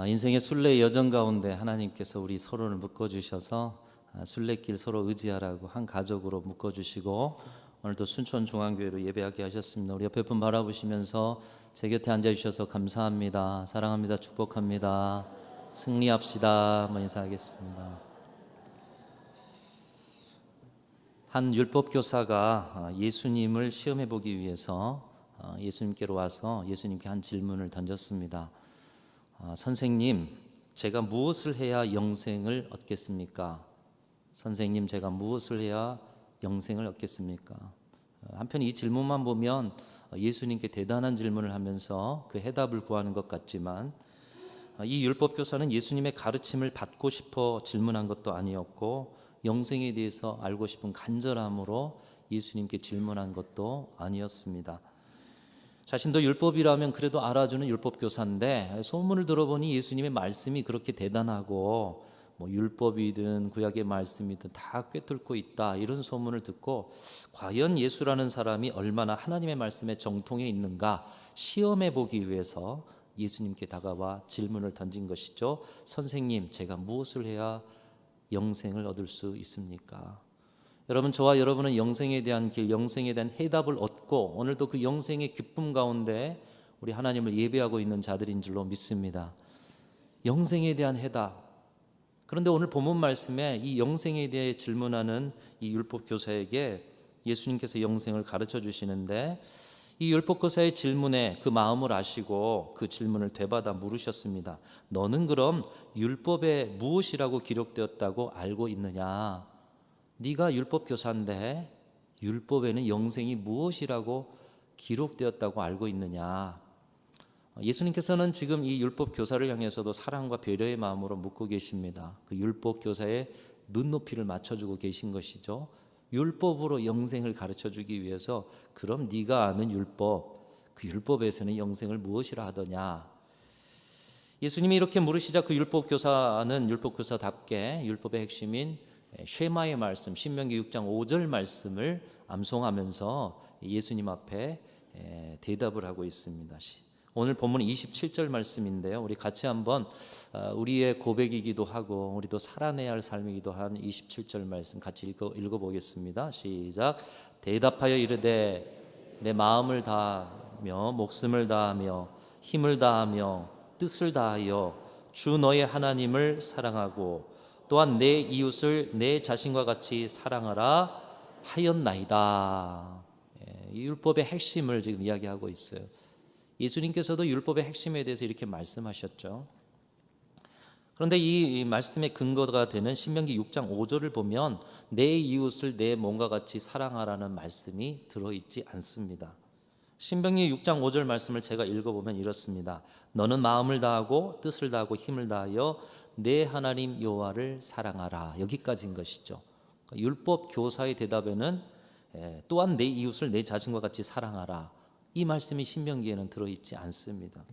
인생의 순례 여정 가운데 하나님께서 우리 서로를 묶어주셔서 순례길 서로 의지하라고 한 가족으로 묶어주시고 오늘도 순천중앙교회로 예배하게 하셨습니다. 우리 옆에 분 바라보시면서 제 곁에 앉아주셔서 감사합니다. 사랑합니다. 축복합니다. 승리합시다. 한번 인사하겠습니다. 한 율법교사가 예수님을 시험해 보기 위해서 예수님께로 와서 예수님께 한 질문을 던졌습니다. 선생님, 제가 무엇을 해야 영생을 얻겠습니까? 선생님, 제가 무엇을 해야 영생을 얻겠습니까? 한편 이 질문만 보면 예수님께 대단한 질문을 하면서 그 해답을 구하는 것 같지만 이 율법교사는 예수님의 가르침을 받고 싶어 질문한 것도 아니었고 영생에 대해서 알고 싶은 간절함으로 예수님께 질문한 것도 아니었습니다. 자신도 율법이라면 그래도 알아주는 율법교사인데 소문을 들어보니 예수님의 말씀이 그렇게 대단하고 율법이든 구약의 말씀이든 다 꿰뚫고 있다, 이런 소문을 듣고 과연 예수라는 사람이 얼마나 하나님의 말씀에 정통해 있는가 시험해 보기 위해서 예수님께 다가와 질문을 던진 것이죠. 선생님, 제가 무엇을 해야 영생을 얻을 수 있습니까? 여러분, 저와 여러분은 영생에 대한 길, 영생에 대한 해답을 얻고 오늘도 그 영생의 기쁨 가운데 우리 하나님을 예배하고 있는 자들인 줄로 믿습니다. 영생에 대한 해답. 그런데 오늘 본문 말씀에 이 영생에 대해 질문하는 이 율법교사에게 예수님께서 영생을 가르쳐 주시는데 이 율법교사의 질문에 그 마음을 아시고 그 질문을 되받아 물으셨습니다. 너는 그럼 율법에 무엇이라고 기록되었다고 알고 있느냐? 네가 율법교사인데 율법에는 영생이 무엇이라고 기록되었다고 알고 있느냐? 예수님께서는 지금 이 율법교사를 향해서도 사랑과 배려의 마음으로 묻고 계십니다. 그 율법교사의 눈높이를 맞춰주고 계신 것이죠. 율법으로 영생을 가르쳐주기 위해서 그럼 네가 아는 율법, 그 율법에서는 영생을 무엇이라 하더냐? 예수님이 이렇게 물으시자 그 율법교사는 율법교사답게 율법의 핵심인 쉐마의 말씀, 신명기 6장 5절 말씀을 암송하면서 예수님 앞에 대답을 하고 있습니다. 오늘 본문 27절 말씀인데요. 우리 같이 한번 우리의 고백이기도 하고 우리도 살아내야 할 삶이기도 한 27절 말씀 같이 읽어보겠습니다. 시작. 대답하여 이르되 내 마음을 다하며 목숨을 다하며 힘을 다하며 뜻을 다하여 주 너의 하나님을 사랑하고 또한 내 이웃을 내 자신과 같이 사랑하라 하였나이다. 이 율법의 핵심을 지금 이야기하고 있어요. 예수님께서도 율법의 핵심에 대해서 이렇게 말씀하셨죠. 그런데 이 말씀의 근거가 되는 신명기 6장 5절을 보면 내 이웃을 내 몸과 같이 사랑하라는 말씀이 들어있지 않습니다. 신명기 6장 5절 말씀을 제가 읽어보면 이렇습니다. 너는 마음을 다하고 뜻을 다하고 힘을 다하여 내 하나님 여호와를 사랑하라. 여기까지인 것이죠. 율법 교사의 대답에는 또한 내 이웃을 내 자신과 같이 사랑하라, 이 말씀이 신명기에는 들어있지 않습니다.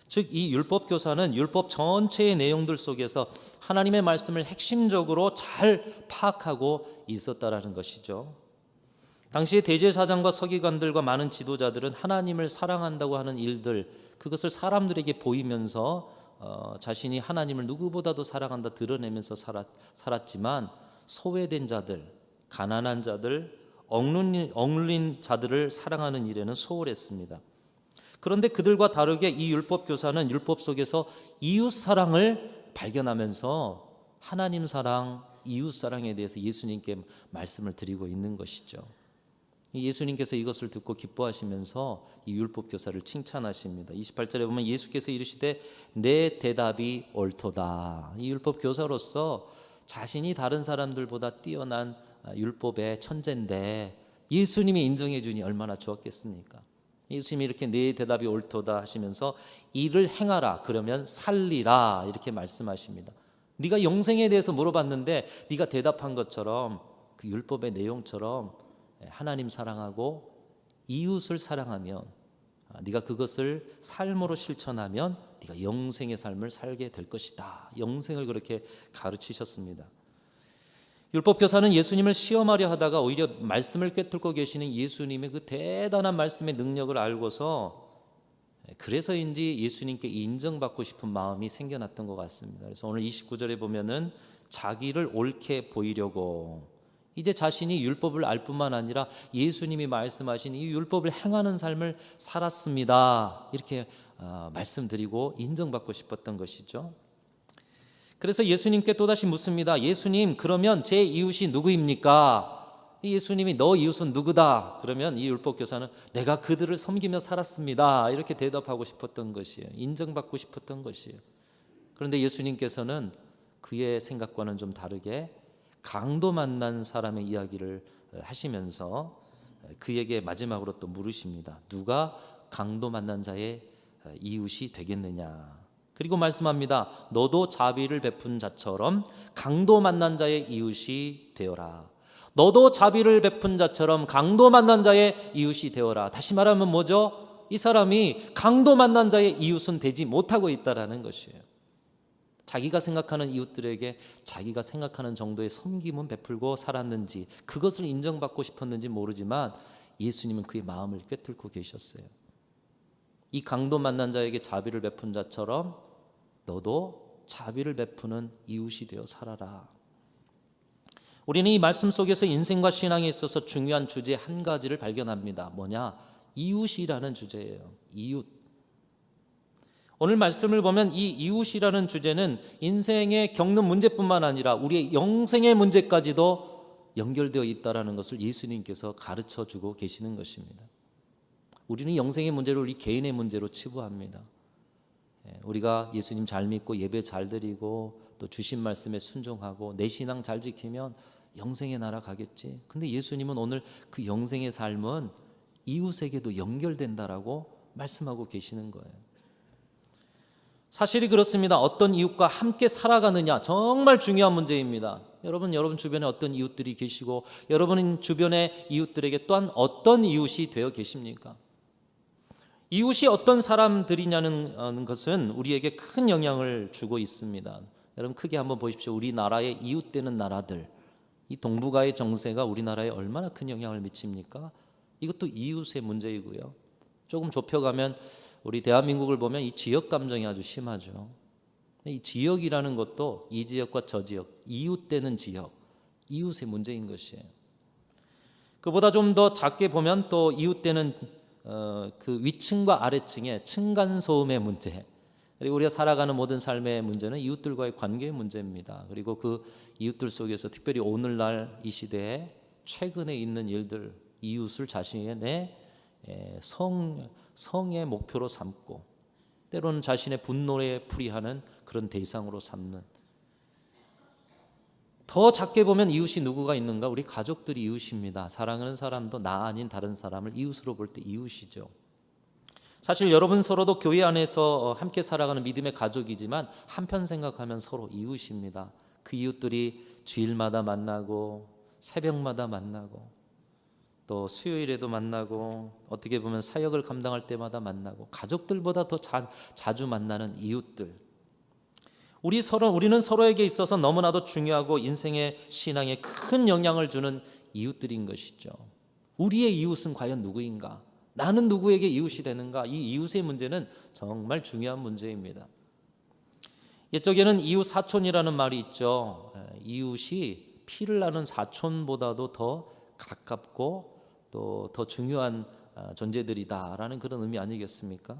즉 이 율법 교사는 율법 전체의 내용들 속에서 하나님의 말씀을 핵심적으로 잘 파악하고 있었다라는 것이죠. 당시의 대제사장과 서기관들과 많은 지도자들은 하나님을 사랑한다고 하는 일들, 그것을 사람들에게 보이면서 자신이 하나님을 누구보다도 사랑한다 드러내면서 살았지만 소외된 자들, 가난한 자들, 억눌린 자들을 사랑하는 일에는 소홀했습니다. 그런데 그들과 다르게 이 율법 교사는 율법 속에서 이웃 사랑을 발견하면서 하나님 사랑, 이웃 사랑에 대해서 예수님께 말씀을 드리고 있는 것이죠. 예수님께서 이것을 듣고 기뻐하시면서 이 율법 교사를 칭찬하십니다. 28절에 보면 예수께서 이르시되 내 대답이 옳도다. 이 율법 교사로서 자신이 다른 사람들보다 뛰어난 율법의 천재인데 예수님이 인정해 주니 얼마나 좋았겠습니까? 예수님이 이렇게 내 대답이 옳도다 하시면서 이를 행하라, 그러면 살리라, 이렇게 말씀하십니다. 네가 영생에 대해서 물어봤는데 네가 대답한 것처럼 그 율법의 내용처럼 하나님 사랑하고 이웃을 사랑하면, 네가 그것을 삶으로 실천하면 네가 영생의 삶을 살게 될 것이다. 영생을 그렇게 가르치셨습니다. 율법교사는 예수님을 시험하려 하다가 오히려 말씀을 꿰뚫고 계시는 예수님의 그 대단한 말씀의 능력을 알고서 그래서인지 예수님께 인정받고 싶은 마음이 생겨났던 것 같습니다. 그래서 오늘 29절에 보면은 자기를 옳게 보이려고 이제 자신이 율법을 알 뿐만 아니라 예수님이 말씀하신 이 율법을 행하는 삶을 살았습니다. 이렇게 말씀드리고 인정받고 싶었던 것이죠. 그래서 예수님께 또다시 묻습니다. 예수님, 그러면 제 이웃이 누구입니까? 예수님이 너 이웃은 누구다? 그러면 이 율법교사는 내가 그들을 섬기며 살았습니다. 이렇게 대답하고 싶었던 것이에요. 인정받고 싶었던 것이에요. 그런데 예수님께서는 그의 생각과는 좀 다르게 강도 만난 사람의 이야기를 하시면서 그에게 마지막으로 또 물으십니다. 누가 강도 만난 자의 이웃이 되겠느냐? 그리고 말씀합니다. 너도 자비를 베푼 자처럼 강도 만난 자의 이웃이 되어라. 너도 자비를 베푼 자처럼 강도 만난 자의 이웃이 되어라. 다시 말하면 뭐죠? 이 사람이 강도 만난 자의 이웃은 되지 못하고 있다라는 것이에요. 자기가 생각하는 이웃들에게 자기가 생각하는 정도의 섬김은 베풀고 살았는지, 그것을 인정받고 싶었는지 모르지만 예수님은 그의 마음을 꿰뚫고 계셨어요. 이 강도 만난 자에게 자비를 베푼 자처럼 너도 자비를 베푸는 이웃이 되어 살아라. 우리는 이 말씀 속에서 인생과 신앙에 있어서 중요한 주제 한 가지를 발견합니다. 뭐냐? 이웃이라는 주제예요. 이웃. 오늘 말씀을 보면 이 이웃이라는 주제는 인생에 겪는 문제뿐만 아니라 우리의 영생의 문제까지도 연결되어 있다는 것을 예수님께서 가르쳐주고 계시는 것입니다. 우리는 영생의 문제를 우리 개인의 문제로 치부합니다. 우리가 예수님 잘 믿고 예배 잘 드리고 또 주신 말씀에 순종하고 내 신앙 잘 지키면 영생의 나라 가겠지. 근데 예수님은 오늘 그 영생의 삶은 이웃에게도 연결된다라고 말씀하고 계시는 거예요. 사실이 그렇습니다. 어떤 이웃과 함께 살아가느냐 정말 중요한 문제입니다. 여러분 주변에 어떤 이웃들이 계시고 여러분 주변의 이웃들에게 또한 어떤 이웃이 되어 계십니까? 이웃이 어떤 사람들이냐는 것은 우리에게 큰 영향을 주고 있습니다. 여러분 크게 한번 보십시오. 우리나라의 이웃되는 나라들, 이 동북아의 정세가 우리나라에 얼마나 큰 영향을 미칩니까? 이것도 이웃의 문제이고요. 조금 좁혀가면 우리 대한민국을 보면 이 지역 감정이 아주 심하죠. 이 지역이라는 것도 이 지역과 저 지역, 이웃되는 지역, 이웃의 문제인 것이에요. 그보다 좀 더 작게 보면 또 이웃되는 그 위층과 아래층의 층간소음의 문제, 그리고 우리가 살아가는 모든 삶의 문제는 이웃들과의 관계의 문제입니다. 그리고 그 이웃들 속에서 특별히 오늘날 이 시대에 최근에 있는 일들, 이웃을 자신의 성의 목표로 삼고 때로는 자신의 분노에 풀이하는 그런 대상으로 삼는, 더 작게 보면 이웃이 누구가 있는가? 우리 가족들이 이웃입니다. 사랑하는 사람도 나 아닌 다른 사람을 이웃으로 볼 때 이웃이죠. 사실 여러분 서로도 교회 안에서 함께 살아가는 믿음의 가족이지만 한편 생각하면 서로 이웃입니다. 그 이웃들이 주일마다 만나고 새벽마다 만나고 또 수요일에도 만나고 어떻게 보면 사역을 감당할 때마다 만나고 가족들보다 더 자주 만나는 이웃들. 우리는 서로에게 있어서 너무나도 중요하고 인생의 신앙에 큰 영향을 주는 이웃들인 것이죠. 우리의 이웃은 과연 누구인가? 나는 누구에게 이웃이 되는가? 이 이웃의 문제는 정말 중요한 문제입니다. 옛적에는 이웃 사촌이라는 말이 있죠. 이웃이 피를 나는 사촌보다도 더 가깝고 또 더 중요한 존재들이다라는 그런 의미 아니겠습니까?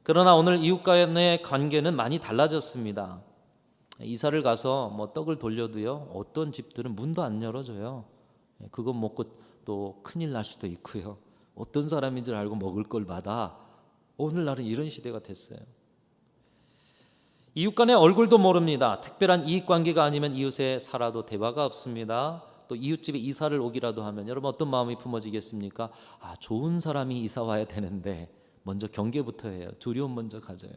그러나 오늘 이웃 간의 관계는 많이 달라졌습니다. 이사를 가서 뭐 떡을 돌려도요, 어떤 집들은 문도 안 열어줘요. 그거 먹고 또 큰일 날 수도 있고요. 어떤 사람인 줄 알고 먹을 걸 받아. 오늘날은 이런 시대가 됐어요. 이웃 간의 얼굴도 모릅니다. 특별한 이익관계가 아니면 이웃에 살아도 대화가 없습니다. 또 이웃집에 이사를 오기라도 하면 여러분 어떤 마음이 품어지겠습니까? 좋은 사람이 이사 와야 되는데 먼저 경계부터 해요. 두려움 먼저 가져요.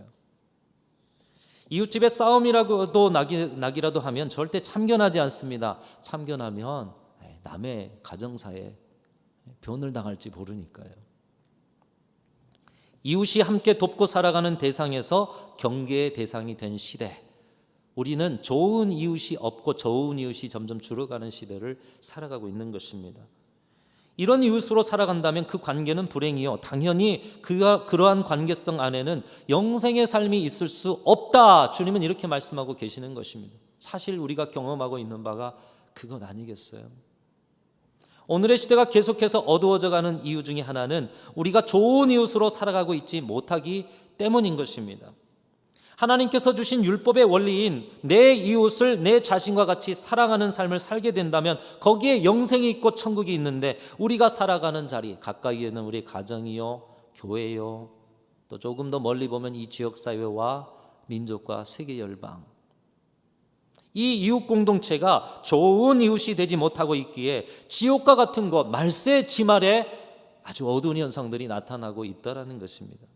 이웃집에 싸움이라도 나기라도 하면 절대 참견하지 않습니다. 참견하면 남의 가정사에 변을 당할지 모르니까요. 이웃이 함께 돕고 살아가는 대상에서 경계의 대상이 된 시대, 우리는 좋은 이웃이 없고 좋은 이웃이 점점 줄어가는 시대를 살아가고 있는 것입니다. 이런 이웃으로 살아간다면 그 관계는 불행이요, 당연히 그러한 관계성 안에는 영생의 삶이 있을 수 없다. 주님은 이렇게 말씀하고 계시는 것입니다. 사실 우리가 경험하고 있는 바가 그건 아니겠어요? 오늘의 시대가 계속해서 어두워져가는 이유 중에 하나는 우리가 좋은 이웃으로 살아가고 있지 못하기 때문인 것입니다. 하나님께서 주신 율법의 원리인 내 이웃을 내 자신과 같이 사랑하는 삶을 살게 된다면 거기에 영생이 있고 천국이 있는데, 우리가 살아가는 자리, 가까이에는 우리 가정이요, 교회요, 또 조금 더 멀리 보면 이 지역사회와 민족과 세계 열방, 이 이웃 공동체가 좋은 이웃이 되지 못하고 있기에 지옥과 같은 것, 말세 지말에 아주 어두운 현상들이 나타나고 있다는 것입니다.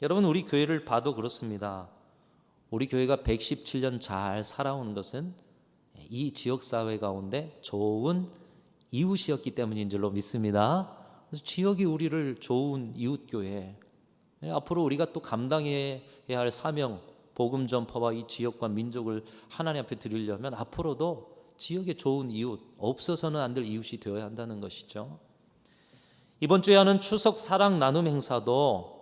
여러분, 우리 교회를 봐도 그렇습니다. 우리 교회가 117년 잘 살아오는 것은 이 지역사회 가운데 좋은 이웃이었기 때문인 줄로 믿습니다. 그래서 지역이 우리를 좋은 이웃교회, 앞으로 우리가 또 감당해야 할 사명, 복음 전파와 이 지역과 민족을 하나님 앞에 드리려면 앞으로도 지역에 좋은 이웃, 없어서는 안 될 이웃이 되어야 한다는 것이죠. 이번 주에 하는 추석 사랑 나눔 행사도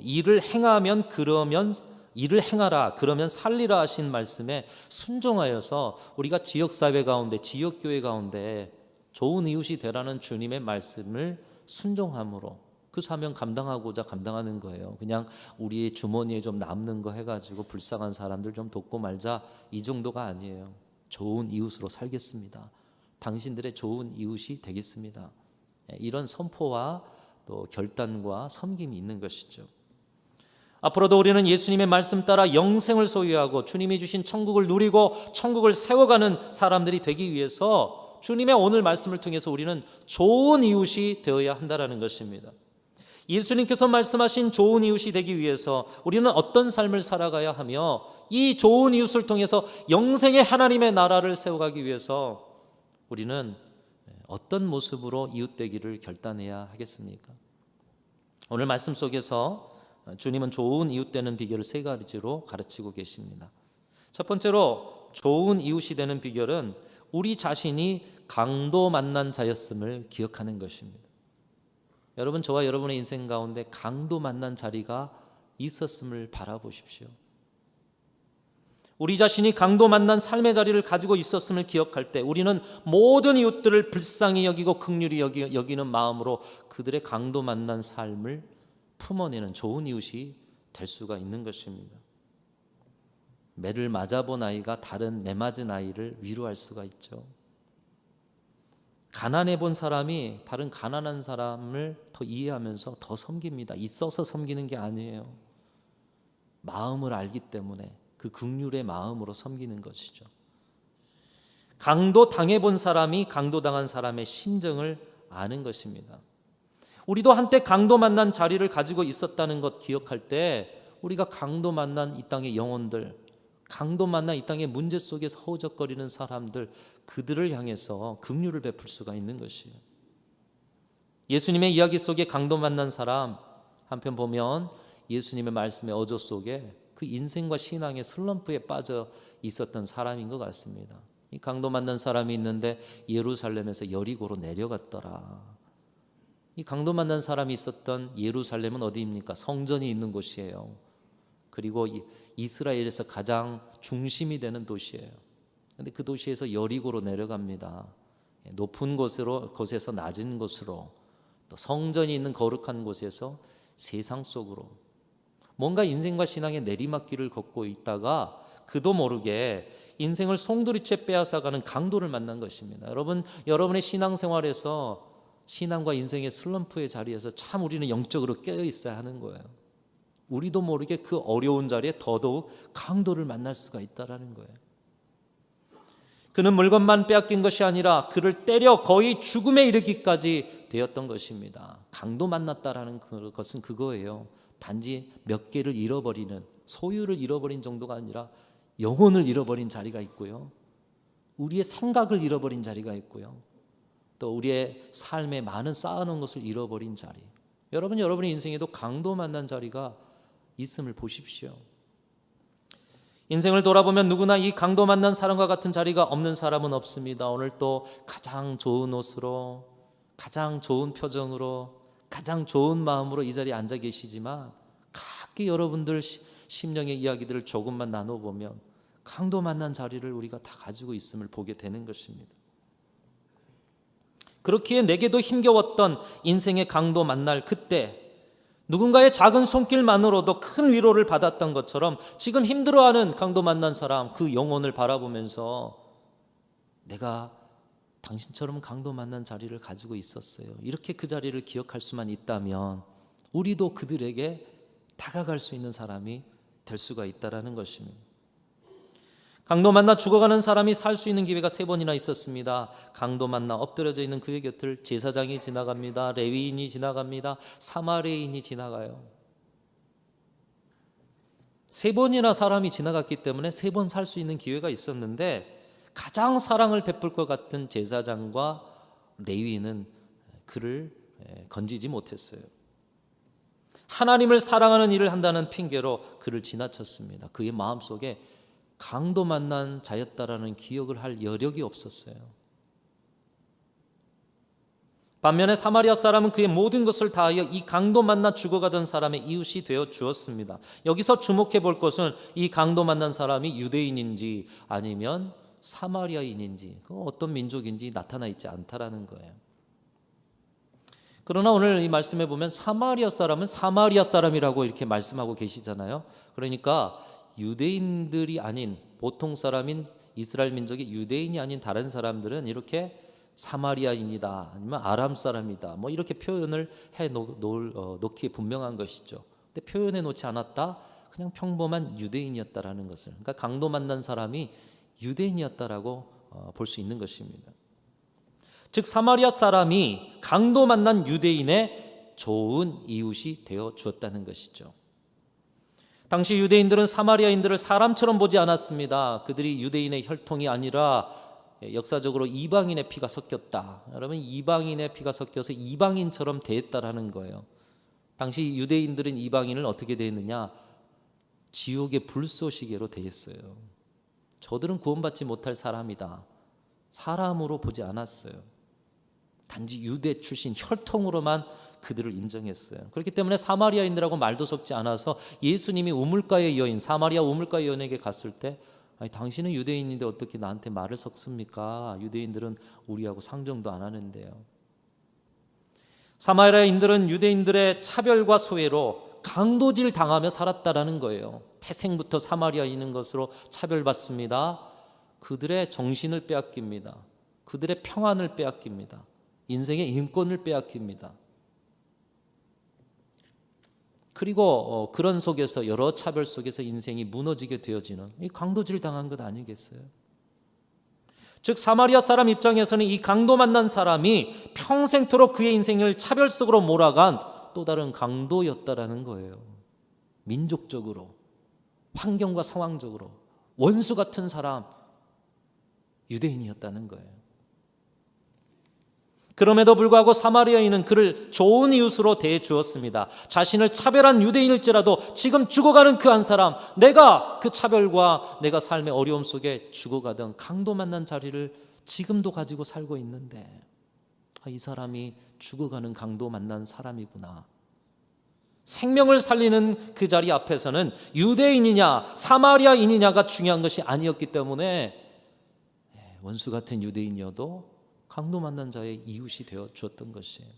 일을 행하면 그러면 일을 행하라 그러면 살리라 하신 말씀에 순종하여서 우리가 지역사회 가운데, 지역교회 가운데 좋은 이웃이 되라는 주님의 말씀을 순종함으로 그 사명 감당하고자 감당하는 거예요. 그냥 우리의 주머니에 좀 남는 거 해가지고 불쌍한 사람들 좀 돕고 말자, 이 정도가 아니에요. 좋은 이웃으로 살겠습니다. 당신들의 좋은 이웃이 되겠습니다. 이런 선포와 또 결단과 섬김이 있는 것이죠. 앞으로도 우리는 예수님의 말씀 따라 영생을 소유하고 주님이 주신 천국을 누리고 천국을 세워가는 사람들이 되기 위해서 주님의 오늘 말씀을 통해서 우리는 좋은 이웃이 되어야 한다는 것입니다. 예수님께서 말씀하신 좋은 이웃이 되기 위해서 우리는 어떤 삶을 살아가야 하며, 이 좋은 이웃을 통해서 영생의 하나님의 나라를 세워가기 위해서 우리는 어떤 모습으로 이웃되기를 결단해야 하겠습니까? 오늘 말씀 속에서 주님은 좋은 이웃 되는 비결을 세 가지로 가르치고 계십니다. 첫 번째로 좋은 이웃이 되는 비결은 우리 자신이 강도 만난 자였음을 기억하는 것입니다. 여러분, 저와 여러분의 인생 가운데 강도 만난 자리가 있었음을 바라보십시오. 우리 자신이 강도 만난 삶의 자리를 가지고 있었음을 기억할 때 우리는 모든 이웃들을 불쌍히 여기고 긍휼히 여기는 마음으로 그들의 강도 만난 삶을 품어내는 좋은 이웃이 될 수가 있는 것입니다. 매를 맞아본 아이가 다른 매 맞은 아이를 위로할 수가 있죠. 가난해 본 사람이 다른 가난한 사람을 더 이해하면서 더 섬깁니다. 있어서 섬기는 게 아니에요. 마음을 알기 때문에 그 긍휼의 마음으로 섬기는 것이죠. 강도 당해본 사람이 강도 당한 사람의 심정을 아는 것입니다. 우리도 한때 강도 만난 자리를 가지고 있었다는 것 기억할 때 우리가 강도 만난 이 땅의 영혼들, 강도 만난 이 땅의 문제 속에서 허우적거리는 사람들, 그들을 향해서 긍휼을 베풀 수가 있는 것이에요. 예수님의 이야기 속에 강도 만난 사람, 한편 보면 예수님의 말씀의 어조 속에 그 인생과 신앙의 슬럼프에 빠져 있었던 사람인 것 같습니다. 이 강도 만난 사람이 있는데 예루살렘에서 여리고로 내려갔더라. 이 강도 만난 사람이 있었던 예루살렘은 어디입니까? 성전이 있는 곳이에요. 그리고 이스라엘에서 가장 중심이 되는 도시예요. 그런데 그 도시에서 여리고로 내려갑니다. 높은 곳에서 낮은 곳으로, 또 성전이 있는 거룩한 곳에서 세상 속으로, 뭔가 인생과 신앙의 내리막길을 걷고 있다가 그도 모르게 인생을 송두리째 빼앗아가는 강도를 만난 것입니다. 여러분의 신앙생활에서 신앙과 인생의 슬럼프의 자리에서 참 우리는 영적으로 깨어 있어야 하는 거예요. 우리도 모르게 그 어려운 자리에 더더욱 강도를 만날 수가 있다라는 거예요. 그는 물건만 빼앗긴 것이 아니라 그를 때려 거의 죽음에 이르기까지 되었던 것입니다. 강도 만났다라는 것은 그거예요. 단지 몇 개를 잃어버리는, 소유를 잃어버린 정도가 아니라 영혼을 잃어버린 자리가 있고요, 우리의 생각을 잃어버린 자리가 있고요, 또 우리의 삶에 많은 쌓아놓은 것을 잃어버린 자리. 여러분의 인생에도 강도 만난 자리가 있음을 보십시오. 인생을 돌아보면 누구나 이 강도 만난 사람과 같은 자리가 없는 사람은 없습니다. 오늘 또 가장 좋은 옷으로, 가장 좋은 표정으로 가장 좋은 마음으로 이 자리에 앉아 계시지만 각기 여러분들 심령의 이야기들을 조금만 나눠보면 강도 만난 자리를 우리가 다 가지고 있음을 보게 되는 것입니다. 그렇기에 내게도 힘겨웠던 인생의 강도 만날 그때 누군가의 작은 손길만으로도 큰 위로를 받았던 것처럼 지금 힘들어하는 강도 만난 사람 그 영혼을 바라보면서 내가 당신처럼 강도 만난 자리를 가지고 있었어요. 이렇게 그 자리를 기억할 수만 있다면 우리도 그들에게 다가갈 수 있는 사람이 될 수가 있다라는 것입니다. 강도 만나 죽어가는 사람이 살 수 있는 기회가 3번이나 있었습니다. 강도 만나 엎드려져 있는 그의 곁을 제사장이 지나갑니다. 레위인이 지나갑니다. 사마리아인이 지나가요. 3번이나 사람이 지나갔기 때문에 3번 살 수 있는 기회가 있었는데 가장 사랑을 베풀 것 같은 제사장과 레위인은 그를 건지지 못했어요. 하나님을 사랑하는 일을 한다는 핑계로 그를 지나쳤습니다. 그의 마음속에 강도 만난 자였다라는 기억을 할 여력이 없었어요. 반면에 사마리아 사람은 그의 모든 것을 다하여 이 강도 만나 죽어가던 사람의 이웃이 되어 주었습니다. 여기서 주목해 볼 것은 이 강도 만난 사람이 유대인인지 아니면 사마리아인인지 어떤 민족인지 나타나 있지 않다라는 거예요. 그러나 오늘 이 말씀에 보면 사마리아 사람은 사마리아 사람이라고 이렇게 말씀하고 계시잖아요. 그러니까 유대인들이 아닌 보통 사람인 이스라엘 민족이 유대인이 아닌 다른 사람들은 이렇게 사마리아인이다 아니면 아람 사람이다 뭐 이렇게 표현을 해 놓기에 분명한 것이죠. 근데 표현해 놓지 않았다. 그냥 평범한 유대인이었다라는 것을. 그러니까 강도 만난 사람이 유대인이었다라고 볼 수 있는 것입니다. 즉 사마리아 사람이 강도 만난 유대인의 좋은 이웃이 되어 주었다는 것이죠. 당시 유대인들은 사마리아인들을 사람처럼 보지 않았습니다. 그들이 유대인의 혈통이 아니라 역사적으로 이방인의 피가 섞였다. 여러분 이방인의 피가 섞여서 이방인처럼 대했다라는 거예요. 당시 유대인들은 이방인을 어떻게 대했느냐? 지옥의 불쏘시개로 대했어요. 저들은 구원받지 못할 사람이다. 사람으로 보지 않았어요. 단지 유대 출신 혈통으로만 그들을 인정했어요. 그렇기 때문에 사마리아인들하고 말도 섞지 않아서 예수님이 우물가의 여인, 사마리아 우물가의 여인에게 갔을 때 아니, 당신은 유대인인데 어떻게 나한테 말을 섞습니까? 유대인들은 우리하고 상종도 안 하는데요. 사마리아인들은 유대인들의 차별과 소외로 강도질 당하며 살았다라는 거예요. 태생부터 사마리아인인 것으로 차별받습니다. 그들의 정신을 빼앗깁니다. 그들의 평안을 빼앗깁니다. 인생의 인권을 빼앗깁니다. 그리고 그런 속에서 여러 차별 속에서 인생이 무너지게 되어지는 이 강도질 당한 것 아니겠어요? 즉 사마리아 사람 입장에서는 이 강도 만난 사람이 평생토록 그의 인생을 차별 속으로 몰아간 또 다른 강도였다라는 거예요. 민족적으로, 환경과 상황적으로 원수 같은 사람, 유대인이었다는 거예요. 그럼에도 불구하고 사마리아인은 그를 좋은 이웃으로 대해 주었습니다. 자신을 차별한 유대인일지라도 지금 죽어가는 그 한 사람, 내가 그 차별과 내가 삶의 어려움 속에 죽어가던 강도 만난 자리를 지금도 가지고 살고 있는데 이 사람이 죽어가는 강도 만난 사람이구나. 생명을 살리는 그 자리 앞에서는 유대인이냐 사마리아인이냐가 중요한 것이 아니었기 때문에 원수 같은 유대인이어도 강도 만난 자의 이웃이 되어 주었던 것이에요.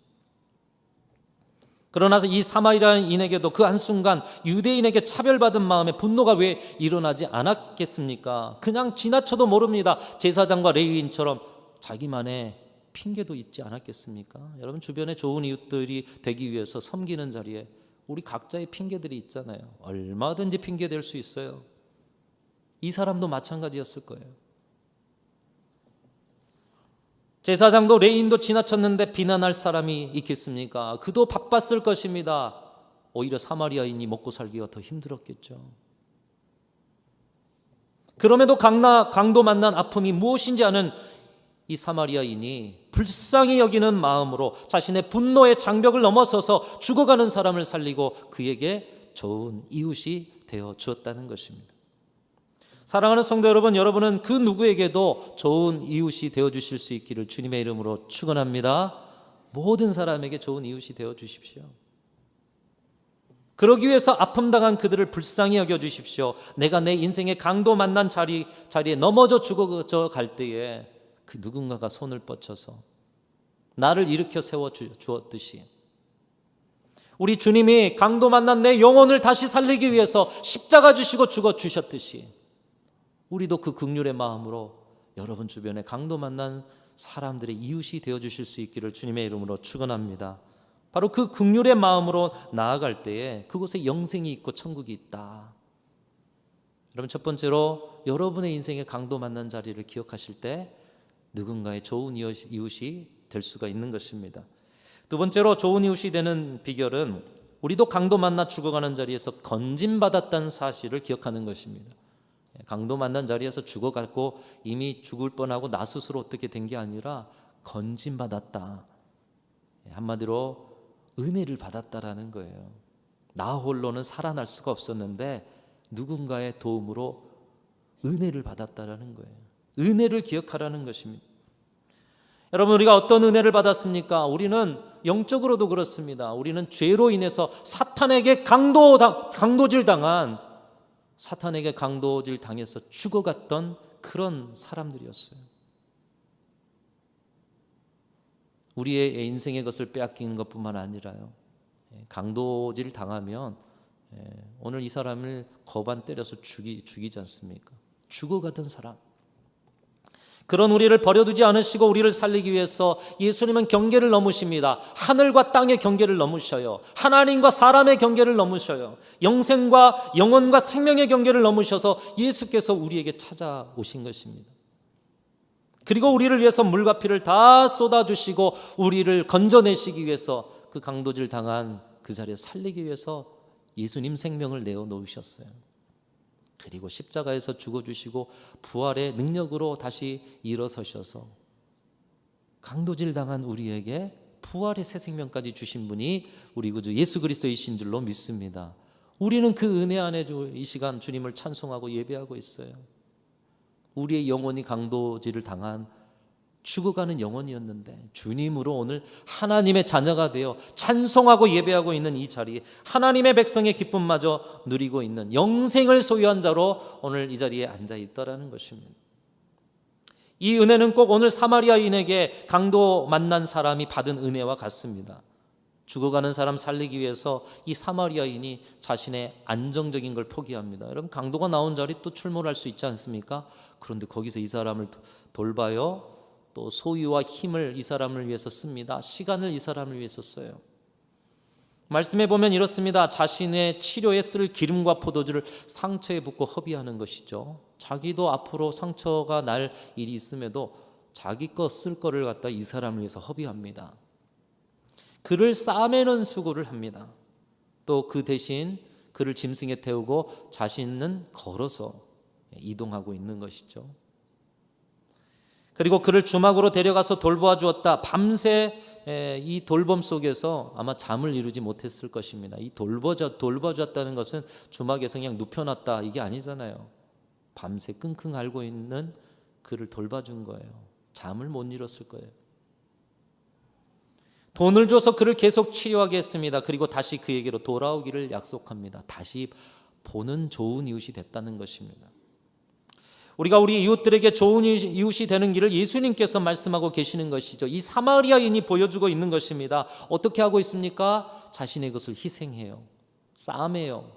그러나 이 사마리아인에게도 그 한순간 유대인에게 차별받은 마음에 분노가 왜 일어나지 않았겠습니까? 그냥 지나쳐도 모릅니다. 제사장과 레위인처럼 자기만의 핑계도 있지 않았겠습니까? 여러분 주변에 좋은 이웃들이 되기 위해서 섬기는 자리에 우리 각자의 핑계들이 있잖아요. 얼마든지 핑계 댈 수 있어요. 이 사람도 마찬가지였을 거예요. 제사장도 레위인도 지나쳤는데 비난할 사람이 있겠습니까? 그도 바빴을 것입니다. 오히려 사마리아인이 먹고 살기가 더 힘들었겠죠. 그럼에도 강도 만난 아픔이 무엇인지 아는 이 사마리아인이 불쌍히 여기는 마음으로 자신의 분노의 장벽을 넘어서서 죽어가는 사람을 살리고 그에게 좋은 이웃이 되어 주었다는 것입니다. 사랑하는 성도 여러분, 여러분은 그 누구에게도 좋은 이웃이 되어 주실 수 있기를 주님의 이름으로 축원합니다. 모든 사람에게 좋은 이웃이 되어 주십시오. 그러기 위해서 아픔 당한 그들을 불쌍히 여겨 주십시오. 내가 내 인생의 강도 만난 자리에 넘어져 죽어 갈 때에 그 누군가가 손을 뻗쳐서 나를 일으켜 세워 주었듯이 우리 주님이 강도 만난 내 영혼을 다시 살리기 위해서 십자가 지시고 죽어 주셨듯이 우리도 그 긍휼의 마음으로 여러분 주변에 강도 만난 사람들의 이웃이 되어 주실 수 있기를 주님의 이름으로 축원합니다. 바로 그 긍휼의 마음으로 나아갈 때에 그곳에 영생이 있고 천국이 있다. 여러분, 첫 번째로 여러분의 인생의 강도 만난 자리를 기억하실 때 누군가의 좋은 이웃이 될 수가 있는 것입니다. 두 번째로 좋은 이웃이 되는 비결은 우리도 강도 만나 죽어가는 자리에서 건짐받았다는 사실을 기억하는 것입니다. 강도 만난 자리에서 죽어갔고 이미 죽을 뻔하고 나 스스로 어떻게 된 게 아니라 건짐받았다. 한마디로 은혜를 받았다라는 거예요. 나 홀로는 살아날 수가 없었는데 누군가의 도움으로 은혜를 받았다라는 거예요. 은혜를 기억하라는 것입니다. 여러분, 우리가 어떤 은혜를 받았습니까? 우리는 영적으로도 그렇습니다. 우리는 죄로 인해서 사탄에게 강도질 당해서 죽어갔던 그런 사람들이었어요. 우리의 인생의 것을 빼앗기는 것뿐만 아니라요, 강도질 당하면 오늘 이 사람을 거반 때려서 죽이지 않습니까? 죽어가던 사람, 그런 우리를 버려두지 않으시고 우리를 살리기 위해서 예수님은 경계를 넘으십니다. 하늘과 땅의 경계를 넘으셔요. 하나님과 사람의 경계를 넘으셔요. 영생과 영혼과 생명의 경계를 넘으셔서 예수께서 우리에게 찾아오신 것입니다. 그리고 우리를 위해서 물과 피를 다 쏟아주시고 우리를 건져내시기 위해서 그 강도질 당한 그 자리에 살리기 위해서 예수님 생명을 내어놓으셨어요. 그리고 십자가에서 죽어주시고 부활의 능력으로 다시 일어서셔서 강도질 당한 우리에게 부활의 새 생명까지 주신 분이 우리 구주 예수 그리스도이신 줄로 믿습니다. 우리는 그 은혜 안에 이 시간 주님을 찬송하고 예배하고 있어요. 우리의 영혼이 강도질을 당한 죽어가는 영혼이었는데 주님으로 오늘 하나님의 자녀가 되어 찬송하고 예배하고 있는 이 자리에 하나님의 백성의 기쁨마저 누리고 있는 영생을 소유한 자로 오늘 이 자리에 앉아 있더라는 것입니다. 이 은혜는 꼭 오늘 사마리아인에게 강도 만난 사람이 받은 은혜와 같습니다. 죽어가는 사람 살리기 위해서 이 사마리아인이 자신의 안정적인 걸 포기합니다. 여러분, 강도가 나온 자리 또 출몰할 수 있지 않습니까? 그런데 거기서 이 사람을 돌봐요. 또 소유와 힘을 이 사람을 위해서 씁니다. 시간을 이 사람을 위해서 써요. 말씀해 보면 이렇습니다. 자신의 치료에 쓸 기름과 포도주를 상처에 붓고 허비하는 것이죠. 자기도 앞으로 상처가 날 일이 있음에도 자기 거 쓸 거를 갖다 이 사람을 위해서 허비합니다. 그를 싸매는 수고를 합니다. 또 그 대신 그를 짐승에 태우고 자신은 걸어서 이동하고 있는 것이죠. 그리고 그를 주막으로 데려가서 돌보아 주었다. 밤새 이 돌봄 속에서 아마 잠을 이루지 못했을 것입니다. 이 돌봐주었다는 것은 주막에서 그냥 눕혀놨다 이게 아니잖아요. 밤새 끙끙 앓고 있는 그를 돌봐준 거예요. 잠을 못 이뤘을 거예요. 돈을 줘서 그를 계속 치료하게 했습니다. 그리고 다시 그에게로 돌아오기를 약속합니다. 다시 보는 좋은 이웃이 됐다는 것입니다. 우리가 우리 이웃들에게 좋은 이웃이 되는 길을 예수님께서 말씀하고 계시는 것이죠. 이 사마리아인이 보여주고 있는 것입니다. 어떻게 하고 있습니까? 자신의 것을 희생해요. 싸매요.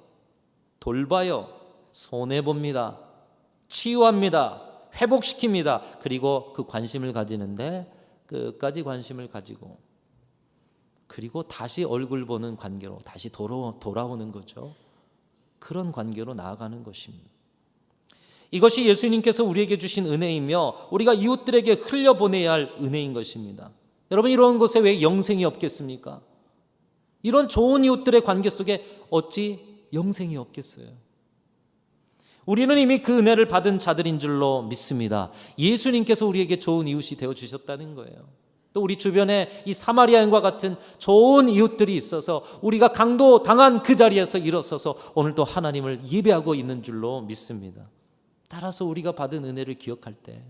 돌봐요. 손해봅니다. 치유합니다. 회복시킵니다. 그리고 그 관심을 가지는데 끝까지 관심을 가지고 그리고 다시 얼굴 보는 관계로 다시 돌아오는 거죠. 그런 관계로 나아가는 것입니다. 이것이 예수님께서 우리에게 주신 은혜이며 우리가 이웃들에게 흘려보내야 할 은혜인 것입니다. 여러분, 이런 곳에 왜 영생이 없겠습니까? 이런 좋은 이웃들의 관계 속에 어찌 영생이 없겠어요? 우리는 이미 그 은혜를 받은 자들인 줄로 믿습니다. 예수님께서 우리에게 좋은 이웃이 되어주셨다는 거예요. 또 우리 주변에 이 사마리아인과 같은 좋은 이웃들이 있어서 우리가 강도 당한 그 자리에서 일어서서 오늘도 하나님을 예배하고 있는 줄로 믿습니다. 따라서 우리가 받은 은혜를 기억할 때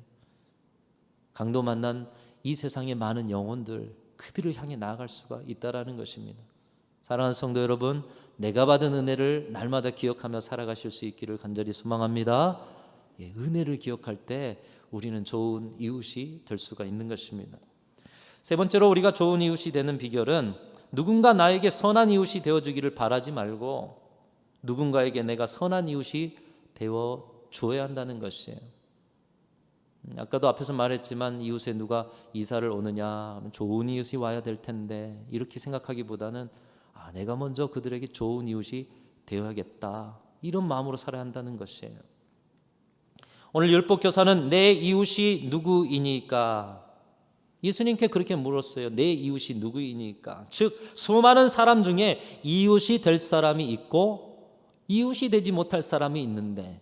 강도 만난 이 세상의 많은 영혼들 그들을 향해 나아갈 수가 있다라는 것입니다. 사랑하는 성도 여러분, 내가 받은 은혜를 날마다 기억하며 살아가실 수 있기를 간절히 소망합니다. 은혜를 기억할 때 우리는 좋은 이웃이 될 수가 있는 것입니다. 세 번째로 우리가 좋은 이웃이 되는 비결은 누군가 나에게 선한 이웃이 되어주기를 바라지 말고 누군가에게 내가 선한 이웃이 되어줘야 한다는 것이에요. 아까도 앞에서 말했지만 이웃에 누가 이사를 오느냐, 좋은 이웃이 와야 될 텐데 이렇게 생각하기보다는 내가 먼저 그들에게 좋은 이웃이 되어야겠다, 이런 마음으로 살아야 한다는 것이에요. 오늘 율법교사는 내 이웃이 누구이니까, 예수님께 그렇게 물었어요. 내 이웃이 누구이니까, 즉 수많은 사람 중에 이웃이 될 사람이 있고 이웃이 되지 못할 사람이 있는데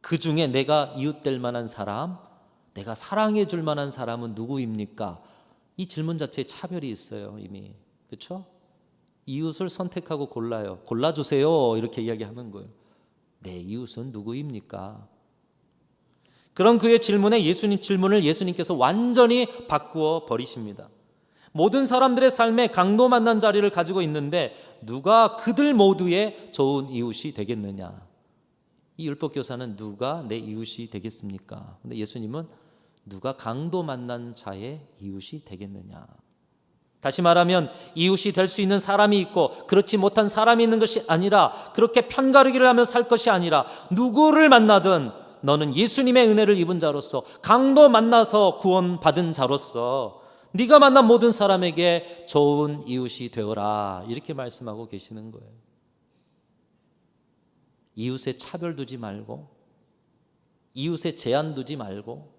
그 중에 내가 이웃될 만한 사람, 내가 사랑해 줄 만한 사람은 누구입니까? 이 질문 자체에 차별이 있어요. 이미, 그렇죠? 이웃을 선택하고 골라주세요, 이렇게 이야기하는 거예요. 내 이웃은 누구입니까? 그런 그의 질문에 질문을 예수님께서 완전히 바꾸어 버리십니다. 모든 사람들의 삶에 강도 만난 자리를 가지고 있는데 누가 그들 모두의 좋은 이웃이 되겠느냐? 이 율법교사는 누가 내 이웃이 되겠습니까? 근데 예수님은 누가 강도 만난 자의 이웃이 되겠느냐? 다시 말하면 이웃이 될 수 있는 사람이 있고 그렇지 못한 사람이 있는 것이 아니라, 그렇게 편가르기를 하며 살 것이 아니라, 누구를 만나든 너는 예수님의 은혜를 입은 자로서, 강도 만나서 구원받은 자로서 네가 만난 모든 사람에게 좋은 이웃이 되어라, 이렇게 말씀하고 계시는 거예요. 이웃에 차별 두지 말고, 이웃에 제한 두지 말고,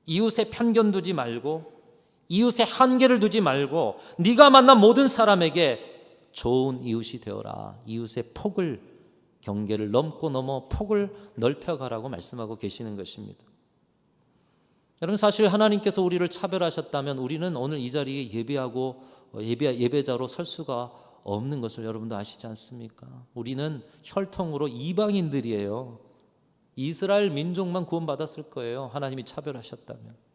이웃에 편견 두지 말고, 이웃에 한계를 두지 말고 네가 만난 모든 사람에게 좋은 이웃이 되어라. 이웃의 폭을, 경계를 넘어 폭을 넓혀가라고 말씀하고 계시는 것입니다. 여러분, 사실 하나님께서 우리를 차별하셨다면 우리는 오늘 이 자리에 예배자로 설 수가 없는 것을 여러분도 아시지 않습니까? 우리는 혈통으로 이방인들이에요. 이스라엘 민족만 구원받았을 거예요, 하나님이 차별하셨다면.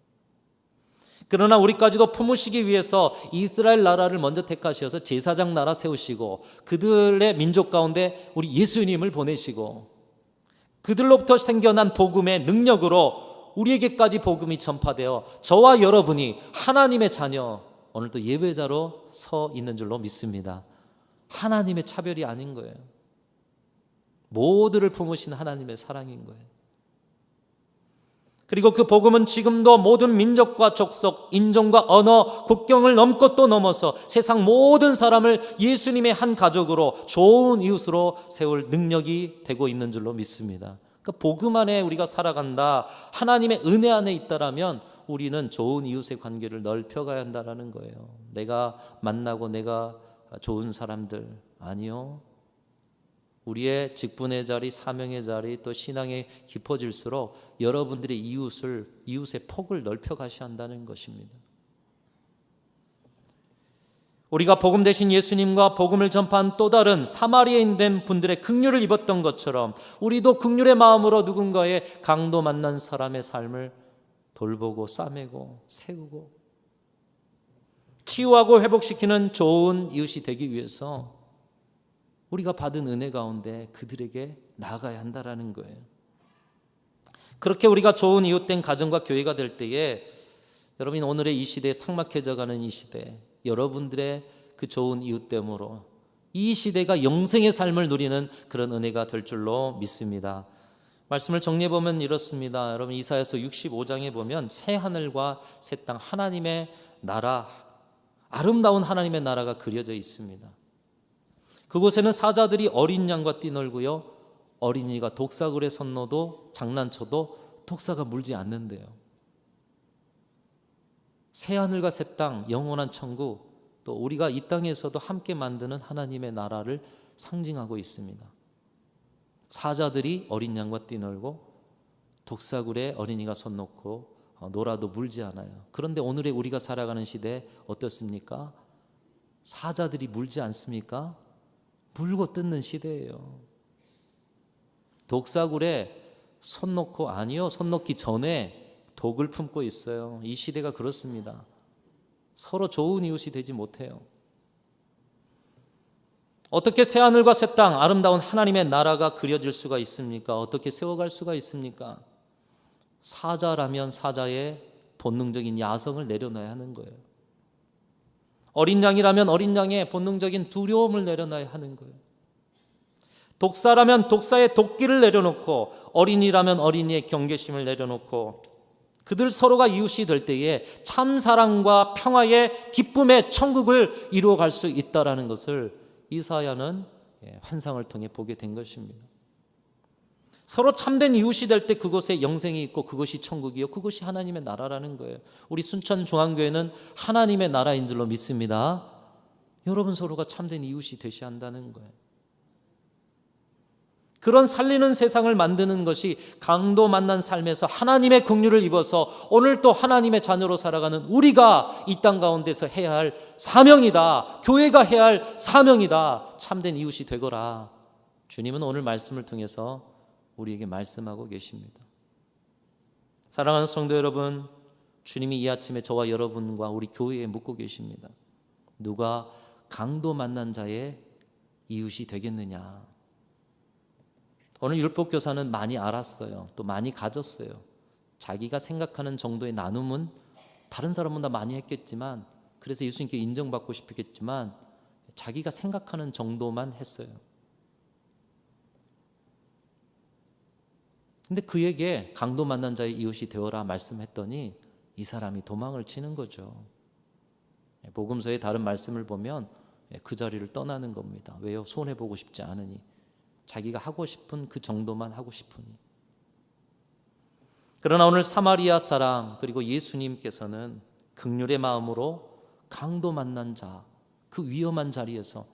그러나 우리까지도 품으시기 위해서 이스라엘 나라를 먼저 택하셔서 제사장 나라 세우시고 그들의 민족 가운데 우리 예수님을 보내시고 그들로부터 생겨난 복음의 능력으로 우리에게까지 복음이 전파되어 저와 여러분이 하나님의 자녀, 오늘도 예배자로 서 있는 줄로 믿습니다. 하나님의 차별이 아닌 거예요. 모두를 품으신 하나님의 사랑인 거예요. 그리고 그 복음은 지금도 모든 민족과 족속, 인종과 언어, 국경을 넘고 또 넘어서 세상 모든 사람을 예수님의 한 가족으로, 좋은 이웃으로 세울 능력이 되고 있는 줄로 믿습니다. 그 복음 안에 우리가 살아간다, 하나님의 은혜 안에 있다라면 우리는 좋은 이웃의 관계를 넓혀가야 한다는 거예요. 내가 만나고 내가 좋은 사람들, 아니요. 우리의 직분의 자리, 사명의 자리, 또 신앙이 깊어질수록 여러분들의 이웃의 폭을 넓혀 가셔야 한다는 것입니다. 우리가 복음 되신 예수님과 복음을 전파한 또 다른 사마리아인 된 분들의 긍휼을 입었던 것처럼 우리도 긍휼의 마음으로 누군가의 강도 만난 사람의 삶을 돌보고 싸매고 세우고 치유하고 회복시키는 좋은 이웃이 되기 위해서 우리가 받은 은혜 가운데 그들에게 나아가야 한다라는 거예요. 그렇게 우리가 좋은 이웃된 가정과 교회가 될 때에, 여러분, 오늘의 이 시대에 삭막해져가는 이 시대, 여러분들의 그 좋은 이웃됨으로 이 시대가 영생의 삶을 누리는 그런 은혜가 될 줄로 믿습니다. 말씀을 정리해보면 이렇습니다. 여러분, 이사야서 65장에 보면 새 하늘과 새 땅, 하나님의 나라, 아름다운 하나님의 나라가 그려져 있습니다. 그곳에는 사자들이 어린 양과 뛰놀고요, 어린이가 독사굴에 섰노도 장난쳐도 독사가 물지 않는데요. 새하늘과 새 땅, 영원한 천국, 또 우리가 이 땅에서도 함께 만드는 하나님의 나라를 상징하고 있습니다. 사자들이 어린 양과 뛰놀고 독사굴에 어린이가 손 놓고 놀아도 물지 않아요. 그런데 오늘의 우리가 살아가는 시대 어떻습니까? 사자들이 물지 않습니까? 물고 뜯는 시대예요. 독사굴에 손 놓고, 아니요, 손 놓기 전에 독을 품고 있어요. 이 시대가 그렇습니다. 서로 좋은 이웃이 되지 못해요. 어떻게 새하늘과 새 땅, 아름다운 하나님의 나라가 그려질 수가 있습니까? 어떻게 세워갈 수가 있습니까? 사자라면 사자의 본능적인 야성을 내려놔야 하는 거예요. 어린 양이라면 어린 양의 본능적인 두려움을 내려놔야 하는 거예요. 독사라면 독사의 도끼를 내려놓고, 어린이라면 어린이의 경계심을 내려놓고, 그들 서로가 이웃이 될 때에 참 사랑과 평화의 기쁨의 천국을 이루어갈 수 있다라는 것을 이사야는 환상을 통해 보게 된 것입니다. 서로 참된 이웃이 될 때 그곳에 영생이 있고 그것이 천국이요, 그것이 하나님의 나라라는 거예요. 우리 순천중앙교회는 하나님의 나라인 줄로 믿습니다. 여러분 서로가 참된 이웃이 되셔야 한다는 거예요. 그런 살리는 세상을 만드는 것이 강도 만난 삶에서 하나님의 긍휼을 입어서 오늘 또 하나님의 자녀로 살아가는 우리가 이 땅 가운데서 해야 할 사명이다. 교회가 해야 할 사명이다. 참된 이웃이 되거라. 주님은 오늘 말씀을 통해서 우리에게 말씀하고 계십니다. 사랑하는 성도 여러분, 주님이 이 아침에 저와 여러분과 우리 교회에 묻고 계십니다. 누가 강도 만난 자의 이웃이 되겠느냐? 오늘 율법교사는 많이 알았어요. 또 많이 가졌어요. 자기가 생각하는 정도의 나눔은 다른 사람보다 많이 했겠지만, 그래서 예수님께 인정받고 싶겠지만 자기가 생각하는 정도만 했어요. 근데 그에게 강도 만난 자의 이웃이 되어라 말씀했더니 이 사람이 도망을 치는 거죠. 복음서의 다른 말씀을 보면 그 자리를 떠나는 겁니다. 왜요? 손해보고 싶지 않으니. 자기가 하고 싶은 그 정도만 하고 싶으니. 그러나 오늘 사마리아 사람 그리고 예수님께서는 긍휼의 마음으로 강도 만난 자, 그 위험한 자리에서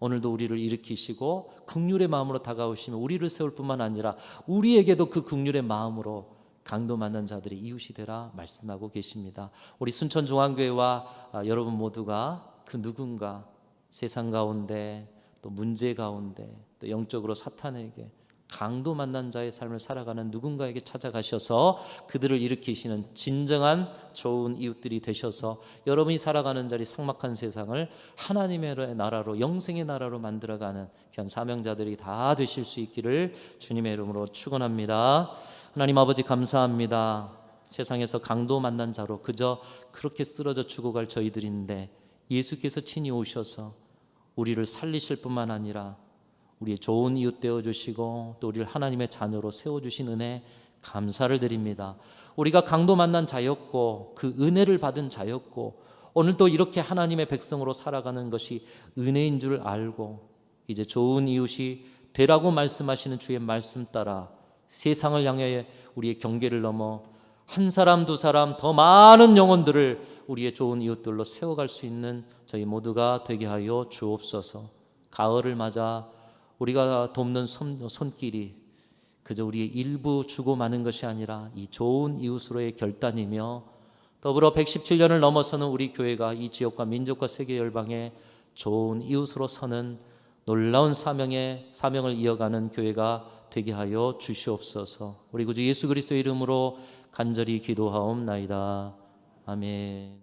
오늘도 우리를 일으키시고 긍휼의 마음으로 다가오시며 우리를 세울 뿐만 아니라 우리에게도 그 긍휼의 마음으로 강도 만난 자들의 이웃이 되라 말씀하고 계십니다. 우리 순천중앙교회와 여러분 모두가 그 누군가 세상 가운데 또 문제 가운데 또 영적으로 사탄에게 강도 만난 자의 삶을 살아가는 누군가에게 찾아가셔서 그들을 일으키시는 진정한 좋은 이웃들이 되셔서 여러분이 살아가는 자리 삭막한 세상을 하나님의 나라로, 영생의 나라로 만들어가는 귀한 사명자들이 다 되실 수 있기를 주님의 이름으로 축원합니다. 하나님 아버지 감사합니다. 세상에서 강도 만난 자로 그저 그렇게 쓰러져 죽어갈 저희들인데 예수께서 친히 오셔서 우리를 살리실 뿐만 아니라 우리의 좋은 이웃 되어주시고 또 우리를 하나님의 자녀로 세워주신 은혜 감사를 드립니다. 우리가 강도 만난 자였고 그 은혜를 받은 자였고 오늘도 이렇게 하나님의 백성으로 살아가는 것이 은혜인 줄 알고 이제 좋은 이웃이 되라고 말씀하시는 주의 말씀 따라 세상을 향해 우리의 경계를 넘어 한 사람 두 사람 더 많은 영혼들을 우리의 좋은 이웃들로 세워갈 수 있는 저희 모두가 되게 하여 주옵소서. 가을을 맞아 우리가 돕는 손길이 그저 우리의 일부 주고 마는 것이 아니라 이 좋은 이웃으로의 결단이며 더불어 117년을 넘어서는 우리 교회가 이 지역과 민족과 세계 열방에 좋은 이웃으로 서는 놀라운 사명을 이어가는 교회가 되게 하여 주시옵소서. 우리 구주 예수 그리스도의 이름으로 간절히 기도하옵나이다. 아멘.